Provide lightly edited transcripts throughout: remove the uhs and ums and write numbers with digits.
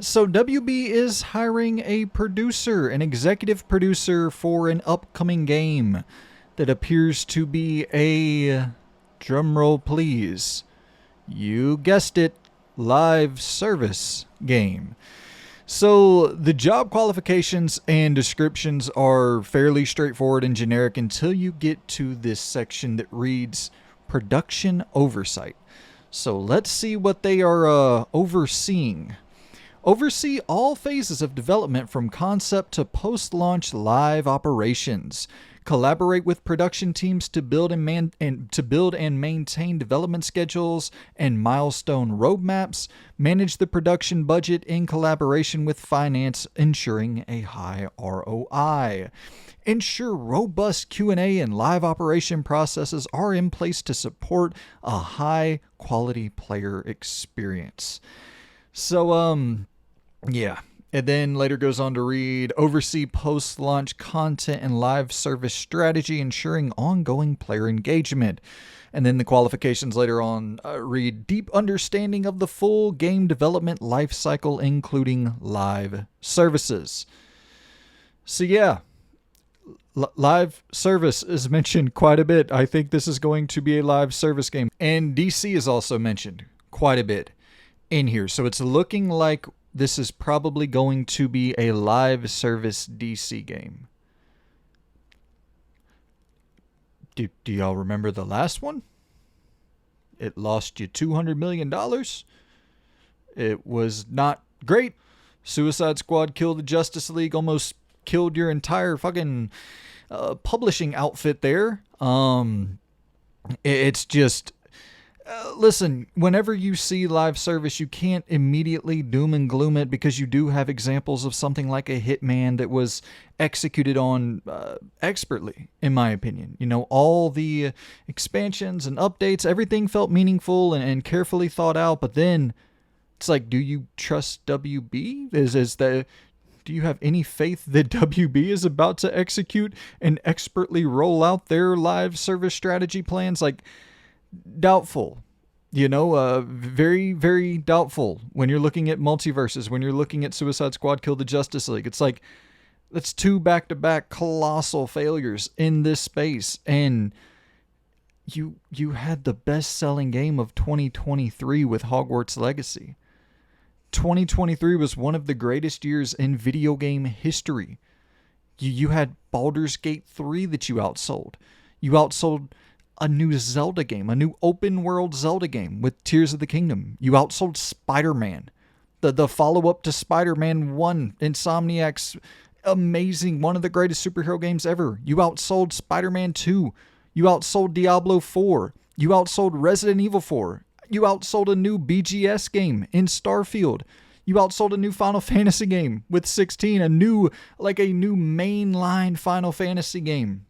So WB is hiring a producer, an executive producer for an upcoming game that appears to be a, drumroll please, you guessed it, live service game. So the job qualifications and descriptions are fairly straightforward and generic until you get to this section that reads production oversight. So let's see what they are overseeing. Oversee all phases of development from concept to post-launch live operations. Collaborate with production teams to build and maintain development schedules and milestone roadmaps. Manage the production budget in collaboration with finance, ensuring a high ROI. Ensure robust Q&A and live operation processes are in place to support a high quality player experience. So, yeah. And then later goes on to read oversee post launch content and live service strategy, ensuring ongoing player engagement. And then the qualifications later on read deep understanding of the full game development lifecycle, including live services. So, yeah, live service is mentioned quite a bit. I think this is going to be a live service game. And DC is also mentioned quite a bit in here. So it's looking like this is probably going to be a live service DC game. Do y'all remember the last one? It lost you $200 million. It was not great. Suicide Squad killed the Justice League, almost killed your entire fucking publishing outfit there. It's just... listen, whenever you see live service, you can't immediately doom and gloom it because you do have examples of something like a Hitman that was executed on expertly, in my opinion. You know, all the expansions and updates, everything felt meaningful and carefully thought out, but then it's like, do you trust WB? Do you have any faith that WB is about to execute and expertly roll out their live service strategy plans? Like, doubtful, very, very doubtful when you're looking at multiverses, when you're looking at Suicide Squad Kill the Justice League. It's like, that's two back-to-back colossal failures in this space, and you had the best-selling game of 2023 with Hogwarts Legacy. 2023 was one of the greatest years in video game history. You had Baldur's Gate 3 that you outsold. You outsold a new Zelda game, a new open world Zelda game with Tears of the Kingdom. You outsold Spider-Man, the follow-up to Spider-Man 1, Insomniac's amazing, one of the greatest superhero games ever. You outsold Spider-Man 2. You outsold Diablo 4. You outsold Resident Evil 4. You outsold a new BGS game in Starfield. You outsold a new Final Fantasy game with 16, a new mainline Final Fantasy game.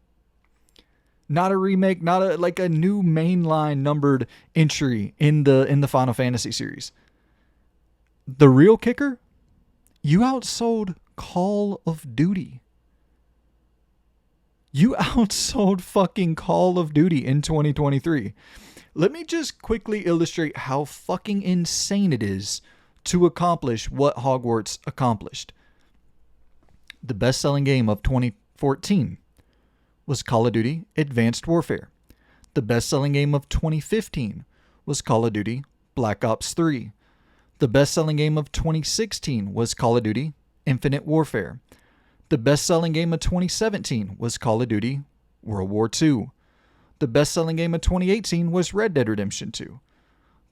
Not a remake, not a new mainline numbered entry in the Final Fantasy series. The real kicker, you outsold Call of Duty. You outsold fucking Call of Duty in 2023. Let me just quickly illustrate how fucking insane it is to accomplish what Hogwarts accomplished. The best-selling game of 2014 was Call of Duty Advanced Warfare. The best-selling game of 2015 was Call of Duty Black Ops 3. The best-selling game of 2016 was Call of Duty Infinite Warfare. The best-selling game of 2017 was Call of Duty World War II. The best-selling game of 2018 was Red Dead Redemption 2.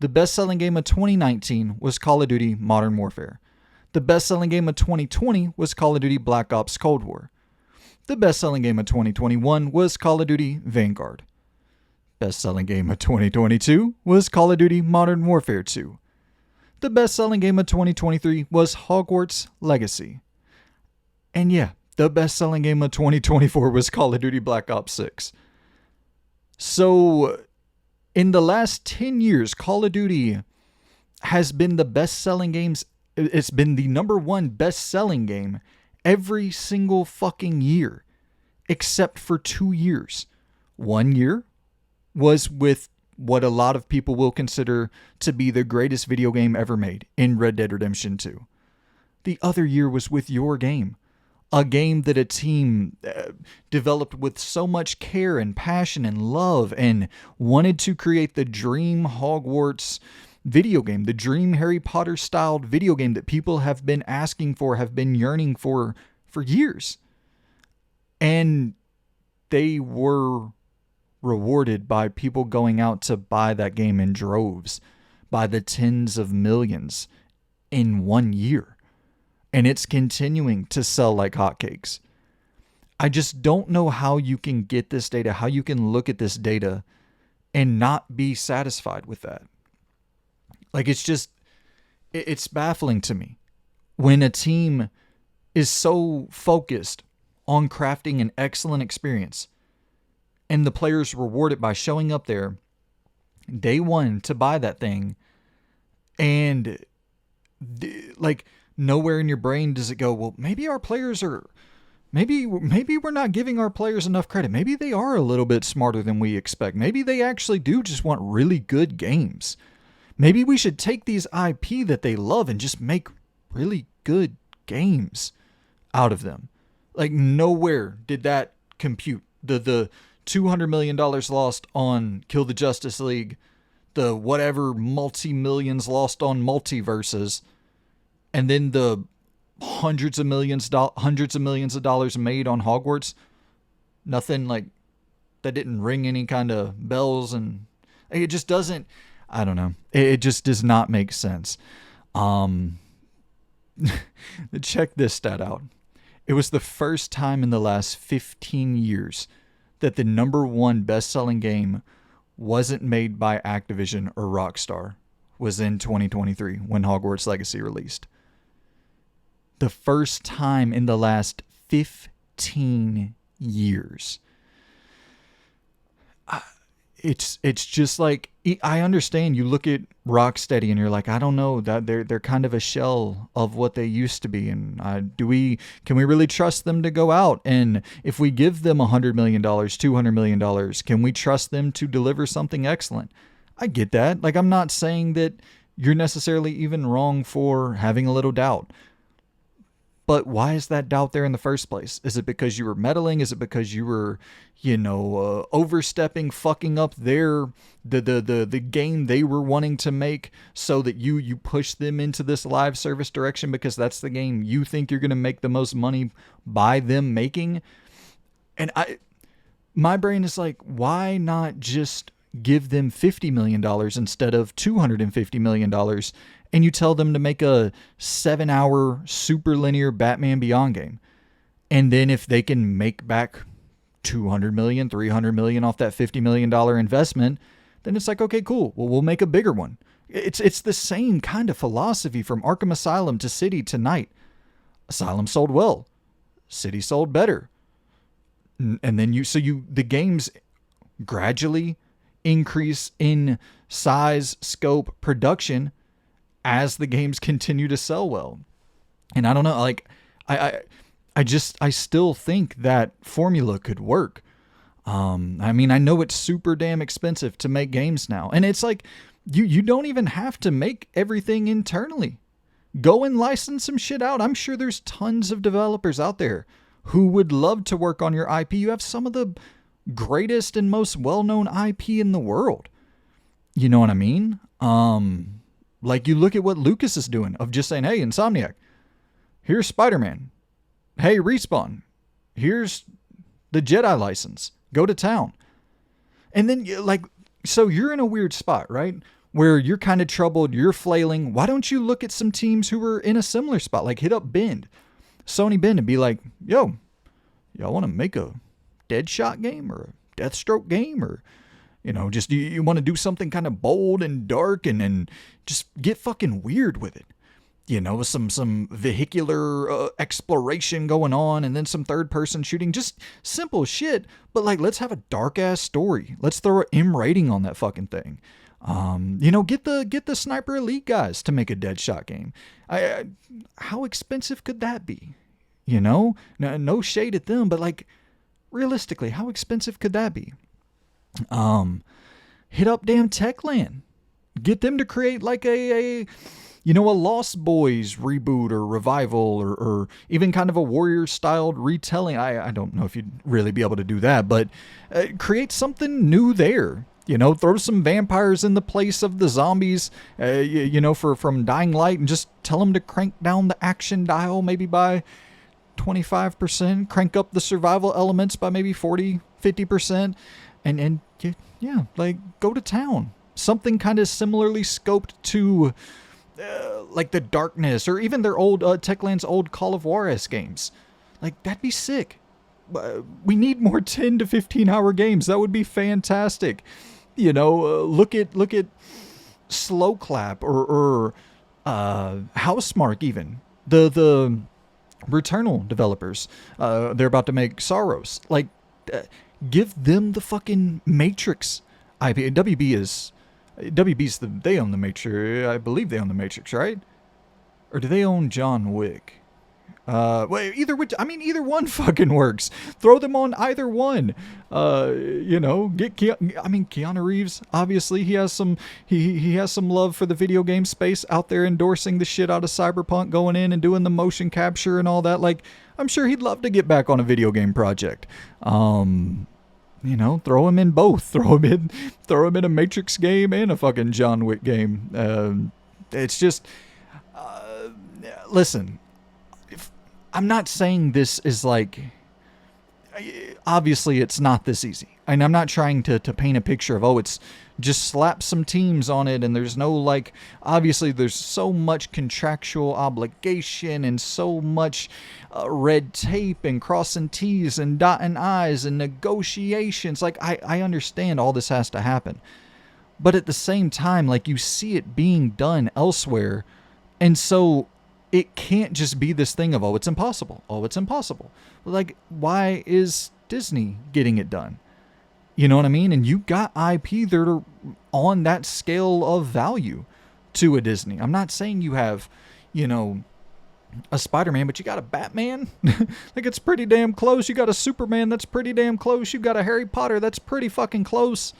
The best-selling game of 2019 was Call of Duty Modern Warfare. The best-selling game of 2020 was Call of Duty Black Ops Cold War. The best-selling game of 2021 was Call of Duty Vanguard. Best-selling game of 2022 was Call of Duty Modern Warfare 2. The best-selling game of 2023 was Hogwarts Legacy. And yeah, the best-selling game of 2024 was Call of Duty Black Ops 6. So, in the last 10 years, Call of Duty has been the best-selling games. It's been the number one best-selling game every single fucking year, except for 2 years. 1 year was with what a lot of people will consider to be the greatest video game ever made in Red Dead Redemption 2. The other year was with your game. A game that a team developed with so much care and passion and love and wanted to create the dream Hogwarts video game, the dream Harry Potter styled video game that people have been asking for, have been yearning for years. And they were rewarded by people going out to buy that game in droves by the tens of millions in 1 year. And it's continuing to sell like hotcakes. I just don't know how you can get this data, how you can look at this data and not be satisfied with that. Like, it's baffling to me when a team is so focused on crafting an excellent experience and the players reward it by showing up there day one to buy that thing, and like, nowhere in your brain does it go, well, maybe our players are, maybe we're not giving our players enough credit. Maybe they are a little bit smarter than we expect. Maybe they actually do just want really good games. Maybe we should take these IP that they love and just make really good games out of them. Like, nowhere did that compute. The $200 million lost on Kill the Justice League, the whatever multi-millions lost on Multiverses, and then the hundreds of millions of dollars made on Hogwarts. Nothing like that didn't ring any kind of bells, and it just doesn't. I don't know. It just does not make sense. Check this stat out. It was the first time in the last 15 years that the number one best-selling game wasn't made by Activision or Rockstar. Was in 2023 when Hogwarts Legacy released. The first time in the last 15 years. It's just like, I understand you look at Rocksteady and you're like, I don't know, that they're kind of a shell of what they used to be, and can we really trust them to go out? And if we give them $100 million, $200 million, can we trust them to deliver something excellent? I get that. Like, I'm not saying that you're necessarily even wrong for having a little doubt. But why is that doubt there in the first place? Is it because you were meddling? Is it because you were, overstepping, fucking up the game they were wanting to make, so that you push them into this live service direction because that's the game you think you're going to make the most money by them making? And my brain is like, why not just give them $50 million instead of $250 million, and you tell them to make a 7-hour super linear Batman Beyond game? And then if they can make back $200 million, $300 million off that $50 million investment, then it's like, okay, cool. Well, we'll make a bigger one. It's the same kind of philosophy from Arkham Asylum to City to Night. Asylum sold well. City sold better. And then the games gradually increase in size, scope, production as the games continue to sell well. And I don't know, like, I still think that formula could work. I mean, I know it's super damn expensive to make games now, and it's like, you don't even have to make everything internally. Go and license some shit out. I'm sure there's tons of developers out there who would love to work on your IP. You have some of the greatest and most well-known IP in the world. You know what I mean? Like, you look at what Lucas is doing, of just saying, hey, Insomniac, here's Spider-Man. Hey, Respawn, here's the Jedi license. Go to town. And then, so you're in a weird spot, right? Where you're kind of troubled, you're flailing. Why don't you look at some teams who are in a similar spot? Like, hit up Bend, Sony Bend, and be like, yo, y'all want to make a Deadshot game or a Deathstroke game, or just you want to do something kind of bold and dark and just get fucking weird with it, with some vehicular exploration going on, and then some third person shooting, just simple shit. But like, let's have a dark ass story. Let's throw an M rating on that fucking thing. Get the Sniper Elite guys to make a Deadshot game. How expensive could that be? No shade at them, but like, realistically, how expensive could that be? Hit up damn Techland. Get them to create like a a Lost Boys reboot or revival, or even kind of a Warrior-styled retelling. I don't know if you'd really be able to do that, but create something new there. Throw some vampires in the place of the zombies, from Dying Light, and just tell them to crank down the action dial maybe by 25%, crank up the survival elements by maybe 40, 50%, and like, go to town. Something kind of similarly scoped to like the Darkness, or even their old Techland's old Call of Juarez games. Like, that'd be sick. We need more 10 to 15 hour games. That would be fantastic. Look at Slow Clap or Housemarque, even the Returnal developers. They're about to make Saros. Like, give them the fucking Matrix IP. WB's they own the Matrix. I believe they own the Matrix, right? Or do they own John Wick? Well, either one fucking works. Throw them on either one. Get Keanu Reeves. Obviously, he has some love for the video game space, out there endorsing the shit out of Cyberpunk, going in and doing the motion capture and all that. Like, I'm sure he'd love to get back on a video game project. Throw him in both. Throw him in a Matrix game and a fucking John Wick game. It's just, listen, I'm not saying this is like, obviously it's not this easy. And I'm not trying to paint a picture of, it's just slap some teams on it and there's no, like, obviously there's so much contractual obligation and so much red tape and crossing T's and dotting I's and negotiations. Like, I understand all this has to happen. But at the same time, like, you see it being done elsewhere. And so it can't just be this thing of, it's impossible. It's impossible. Like, why is Disney getting it done? You know what I mean? And you got IP that are on that scale of value to a Disney. I'm not saying you have, a Spider-Man, but you got a Batman. Like, it's pretty damn close. You got a Superman, that's pretty damn close. You got a Harry Potter, that's pretty fucking close.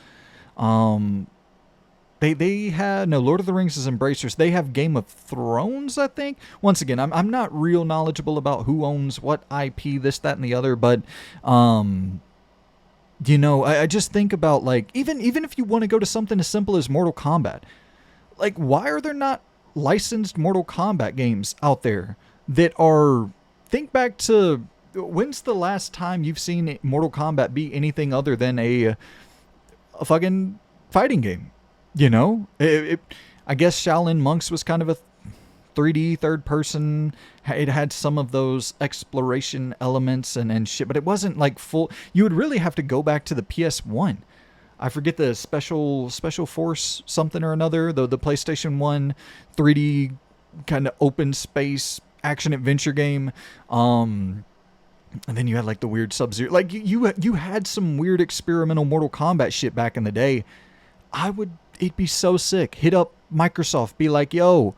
They had, no, Lord of the Rings is Embracers. They have Game of Thrones, I think. Once again, I'm not real knowledgeable about who owns what IP, this, that, and the other, but I just think about, like, even if you want to go to something as simple as Mortal Kombat, like, why are there not licensed Mortal Kombat games out there that are, think back to, when's the last time you've seen Mortal Kombat be anything other than a fucking fighting game? I guess Shaolin Monks was kind of a 3D third person. It had some of those exploration elements and shit, but it wasn't like full. You would really have to go back to the PS1. I forget the special force something or another, the PlayStation 1 3D kind of open space action adventure game. And then you had like the weird Sub-Zero. Like, you had some weird experimental Mortal Kombat shit back in the day. It'd be so sick. Hit up Microsoft, be like, yo,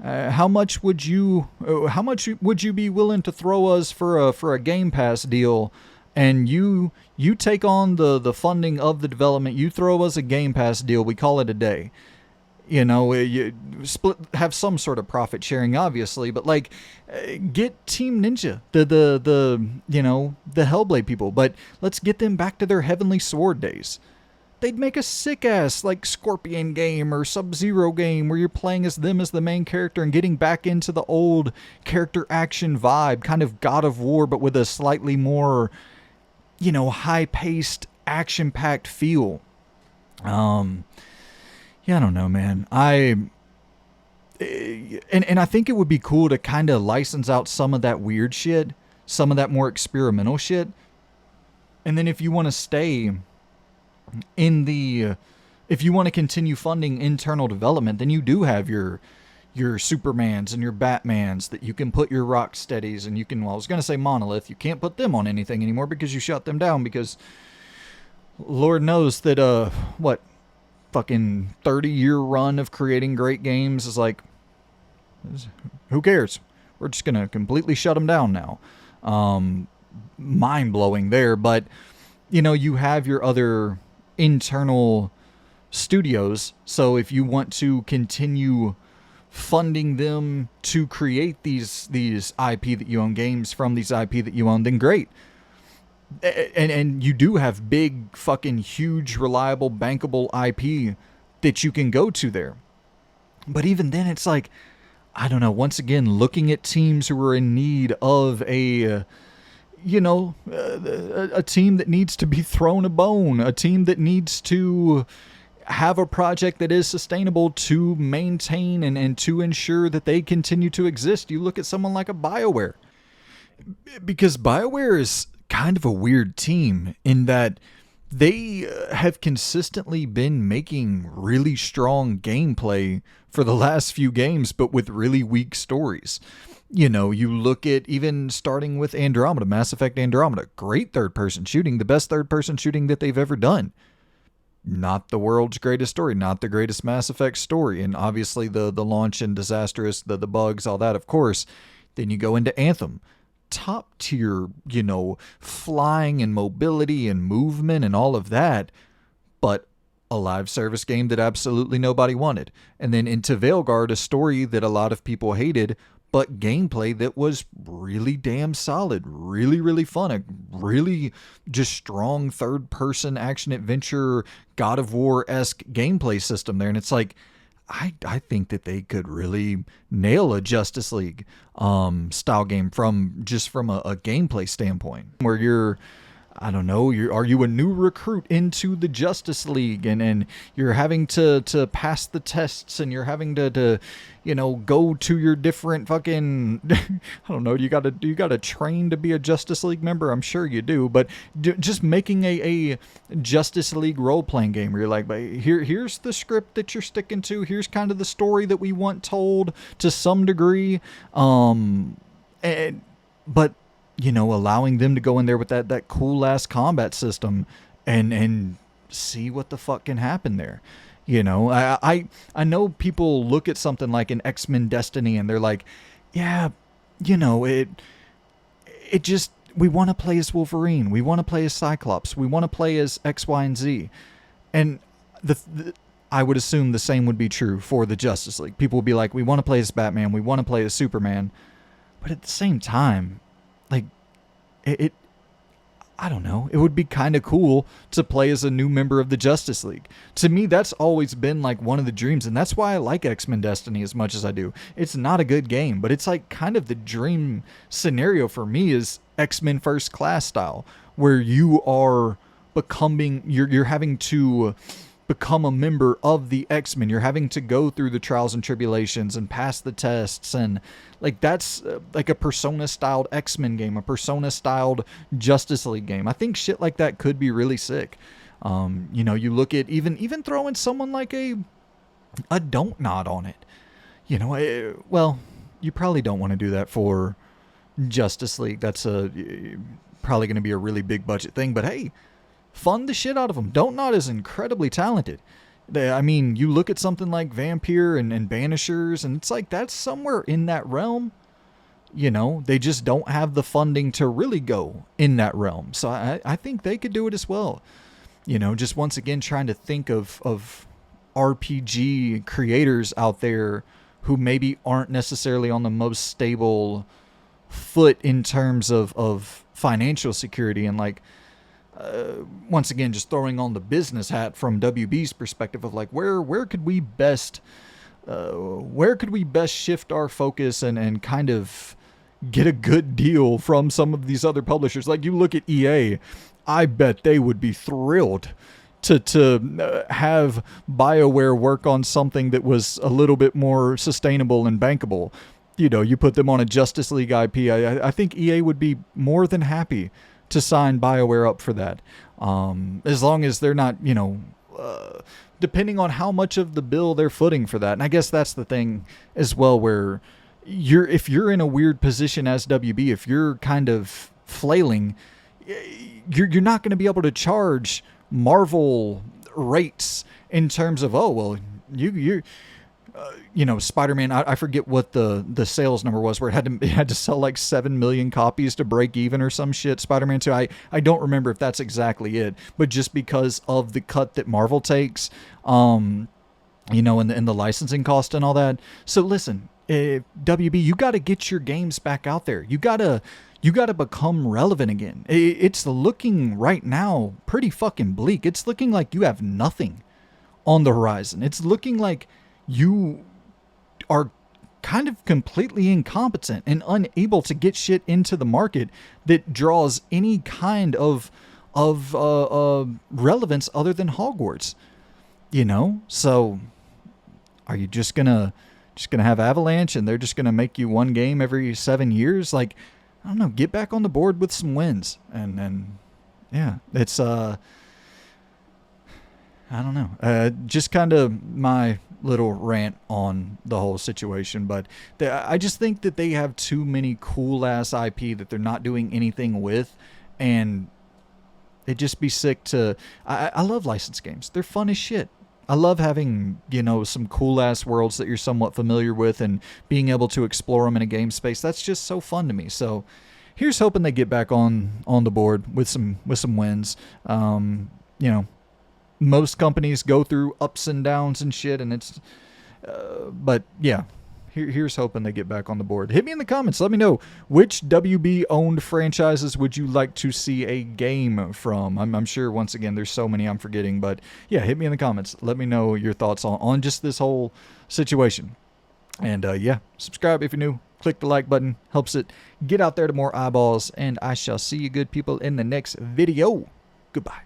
how much would you be willing to throw us for a Game Pass deal? And you take on the funding of the development. You throw us a Game Pass deal. We call it a day. You have some sort of profit sharing, obviously, but like, get Team Ninja, the Hellblade people, but let's get them back to their Heavenly Sword days. They'd make a sick-ass, like, Scorpion game or Sub-Zero game where you're playing as them as the main character and getting back into the old character action vibe, kind of God of War, but with a slightly more, high-paced, action-packed feel. I don't know, man. And I think it would be cool to kind of license out some of that weird shit, some of that more experimental shit. And then if you want to stay if you want to continue funding internal development, then you do have your Supermans and your Batmans that you can put your Rocksteadies, and you can, I was going to say Monolith, you can't put them on anything anymore because you shut them down, because Lord knows that, fucking 30-year run of creating great games is like, who cares? We're just going to completely shut them down now. Mind-blowing there, but, you have your other internal studios, so if you want to continue funding them to create these IP that you own, games from these IP that you own, then great. And you do have big, fucking huge, reliable, bankable IP that you can go to there. But even then, it's like, I don't know, once again, looking at teams who are in need of a team that needs to be thrown a bone, a team that needs to have a project that is sustainable to maintain and to ensure that they continue to exist. You look at someone like a BioWare, because BioWare is kind of a weird team in that they have consistently been making really strong gameplay for the last few games, but with really weak stories. You look at even starting with Andromeda, Mass Effect Andromeda, great third-person shooting, the best third-person shooting that they've ever done. Not the world's greatest story, not the greatest Mass Effect story, and obviously the launch and disastrous, the bugs, all that, of course. Then you go into Anthem. Top tier, flying and mobility and movement and all of that, but a live service game that absolutely nobody wanted. And then into Veilguard, a story that a lot of people hated, but gameplay that was really damn solid, really, really fun, a really just strong third-person action-adventure, God of War-esque gameplay system there. And it's like, I think that they could really nail a Justice League style game from a gameplay standpoint, where you're, I don't know, are you a new recruit into the Justice League and you're having to pass the tests and you're having to go to your different fucking I don't know, you gotta train to be a Justice League member? I'm sure you do, but just making a Justice League role-playing game where you're like, here's the script that you're sticking to, here's kind of the story that we want told to some degree, but allowing them to go in there with that cool ass combat system and see what the fuck can happen there. I know people look at something like an X-Men Destiny and they're like, yeah, it just, we want to play as Wolverine, we want to play as Cyclops, we want to play as X, Y, and Z. And I would assume the same would be true for the Justice League. People would be like, we want to play as Batman, we want to play as Superman. But at the same time, like, I don't know, it would be kind of cool to play as a new member of the Justice League. To me, that's always been like one of the dreams, and that's why I like X-Men Destiny as much as I do. It's not a good game, but it's like kind of the dream scenario for me is X-Men First Class style, where you are becoming, you're having to become a member of the X-Men. You're having to go through the trials and tribulations and pass the tests, and like that's like a Persona-styled X-Men game, a Persona-styled Justice League game. I think shit like that could be really sick. You look at even throwing someone like a Don't Nod on it. Well, you probably don't want to do that for Justice League. That's probably going to be a really big budget thing, but hey, fund the shit out of them. Don't Nod is incredibly talented. You look at something like Vampire and Banishers, and it's like that's somewhere in that realm. They just don't have the funding to really go in that realm. So I think they could do it as well. Just once again trying to think of RPG creators out there who maybe aren't necessarily on the most stable foot in terms of financial security, and like, once again, just throwing on the business hat from WB's perspective of like, where could we best shift our focus and kind of get a good deal from some of these other publishers. Like, you look at EA, I bet they would be thrilled to have BioWare work on something that was a little bit more sustainable and bankable. You put them on a Justice League IP, I think EA would be more than happy to sign BioWare up for that. As long as they're not, depending on how much of the bill they're footing for that. And I guess that's the thing as well, where if you're in a weird position as WB, if you're kind of flailing, you're not going to be able to charge Marvel rates in terms of, Spider-Man, I forget what the sales number was, where it had to sell like 7 million copies to break even or some shit. Spider-Man 2, I don't remember if that's exactly it, but just because of the cut that Marvel takes, and the licensing cost and all that. So listen, WB, you got to get your games back out there. You gotta become relevant again. It's looking right now pretty fucking bleak. It's looking like you have nothing on the horizon. It's looking like you are kind of completely incompetent and unable to get shit into the market that draws any kind of relevance other than Hogwarts. So are you just gonna have Avalanche and they're just gonna make you one game every 7 years? Like, I don't know, get back on the board with some wins. And yeah, it's I don't know. Just kind of my little rant on the whole situation, but I just think that they have too many cool ass IP that they're not doing anything with, and it'd just be sick to. I love licensed games. They're fun as shit. I love having, some cool ass worlds that you're somewhat familiar with and being able to explore them in a game space. That's just so fun to me. So here's hoping they get back on the board with some wins. Most companies go through ups and downs and shit, and it's but yeah, here's hoping they get back on the board. Hit me in the comments, let me know which WB owned franchises would you like to see a game from. I'm sure once again there's so many I'm forgetting, but yeah, hit me in the comments, let me know your thoughts on just this whole situation. And yeah, subscribe if you're new, click the like button, helps it get out there to more eyeballs, and I shall see you good people in the next video. Goodbye.